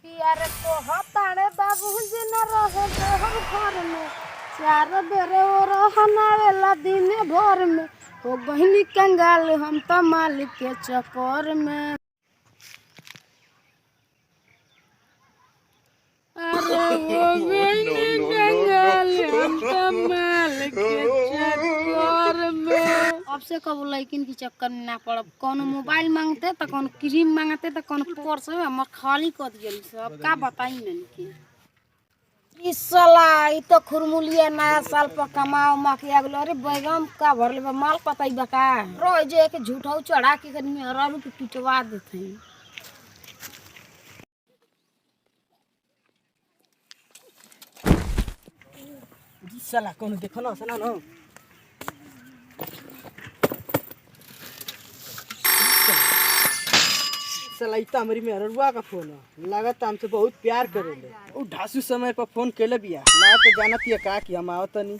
पिया रे को हताड़े बाबूजी न रहे देहर घर में चार बेरे ओ रहना वेला दिन भर में हो गहनी कंगाल हम तो मालिक के चक्कर में। अरे वो गहनी कंगाल हम तो मालिक के चक्कर में। अब से कब लड़किन की चक्कर में ना पड़ब। कौन मोबाइल मांगते तो कौन क्रीम मांगते तो कौन पर्स में हम खाली कर दिए। अब का बताई मैंने इस साला ई तो खुरमुलिया नया साल पर कमाओ मा के अगलो। अरे बैगम का भरले बा माल पताई बा का रो जे के झूठाऊ चढ़ा के कनी हरारू के पिटवा देथे। जी साला कौन देखो ना सुना ना साला इतना हमारी मेहरुआ का फोन है लागत हमसे बहुत प्यार करेले। उ ढासू समय पर फोन केले बिया ना तो जानत है का कि हम आवत नहीं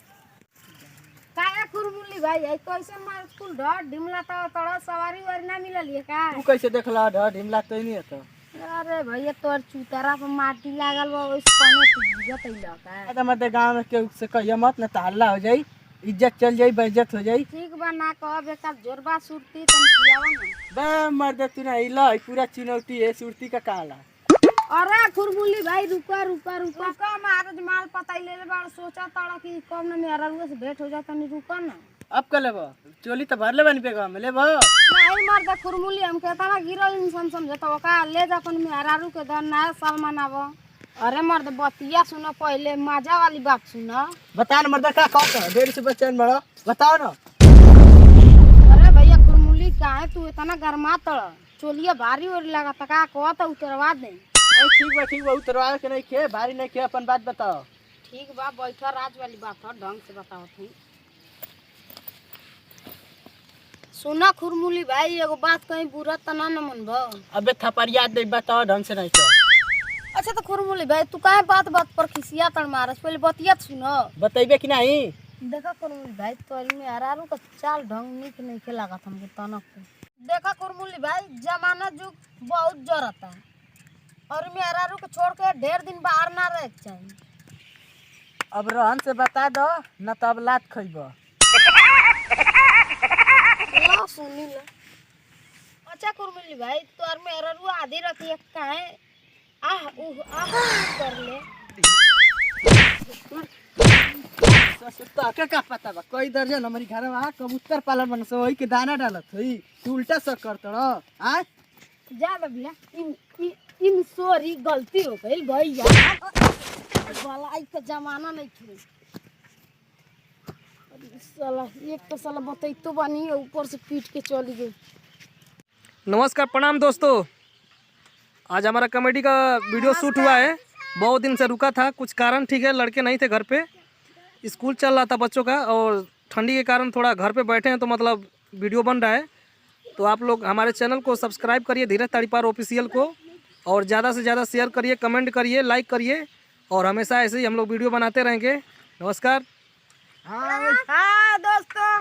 काया खुरमुली भाई है कैसे मार स्कूल ढ ढिमला तो तड़ा सवारी वर ना मिलल है का। तू कैसे देखला ढ ढिमला तो नहीं है तो। अरे भैया तोर चूतरा पर माटी लागल बा ओइस पानी जतई लगा अरे मत गांव में के से कहिया मत ना हल्ला हो जाई इज्जत चल जाई बेइज्जत हो जाई। ठीक बा ना कहब एक जोरबा सुरती तन खियावा ना बे मर्द तू ना इला पूरा चुनौती है सुरती का काला। अरे खुरमुली भाई रुका रुका रुका का महाराज माल पता ले ले बाड़ सोचा ताड़ा कि कम ना मेरा रुआ से भेंट हो जाता नहीं रुका ना। अब कर लेबो चोली तो भर ले बन पेगा में लेबो नहीं मर्द खुरमुली हम कहता ना गिरल इंसान समझता ओका ले जा अपन मेहरारू के दन नया साल मनावो। अरे मर्द बतिया सुनो पहले मजा वाली बात सुनो। बता ना मर्द का कहत डेढ़ से बच्चन बड़ा बताओ ना। अरे भैया खुरमुली काहे तू इतना गरमा तड़ चोलिया भारी और लगा तका कहत उतरवा दे। ठीक बा उतरवा के नहीं खे भारी नहीं खे अपन बात बताओ। ठीक बा बैठा राज वाली बात है ढंग से बताओ थी। सुना खुरमुली भाई एगो बात कहीं बुरा त ना मन भो। अबे थपरिया दे बताओ ढंग से नहीं तो। अच्छा तो खुरमुली भाई तू काहे बात बात पर खिसिया तड़ मारस पहले बतिया सुनो। बतेबे कि नहीं। देखा खुरमुली भाई तोरी में हरारू का चाल ढंग निक नहीं के लागत हमके तनक को। देखा खुरमुली भाई जमाना जुग बहुत जरता है और में हरारू को छोड़ के ढेर दिन बाहर ना रह चाहिए। अब रहन से बता दो न तो अब लात खइबो। ला सुनी ला। अच्छा खुरमुली भाई तोर में हरारू आधी रखी काहे आह कर ले। का पता बा कोई दर्जन हमारी घर में कबूतर पालन बन सो वही के दाना डालत होई तू उल्टा सब करत रह आ जा भैया इन सॉरी गलती हो गई भैया भलाई का जमाना नहीं थे। साला एक तो साला बतैतो बनी ऊपर से पीट के चली गई। नमस्कार प्रणाम दोस्तों। आज हमारा कॉमेडी का वीडियो शूट हुआ है। बहुत दिन से रुका था कुछ कारण ठीक है लड़के नहीं थे घर पे स्कूल चल रहा था बच्चों का और ठंडी के कारण थोड़ा घर पे बैठे हैं तो मतलब वीडियो बन रहा है। तो आप लोग हमारे चैनल को सब्सक्राइब करिए धीरज ताड़ीपार ऑफिशियल को और ज़्यादा से ज़्यादा शेयर करिए कमेंट करिए लाइक करिए और हमेशा ऐसे ही हम लोग वीडियो बनाते रहेंगे। नमस्कार। हाँ दोस्तों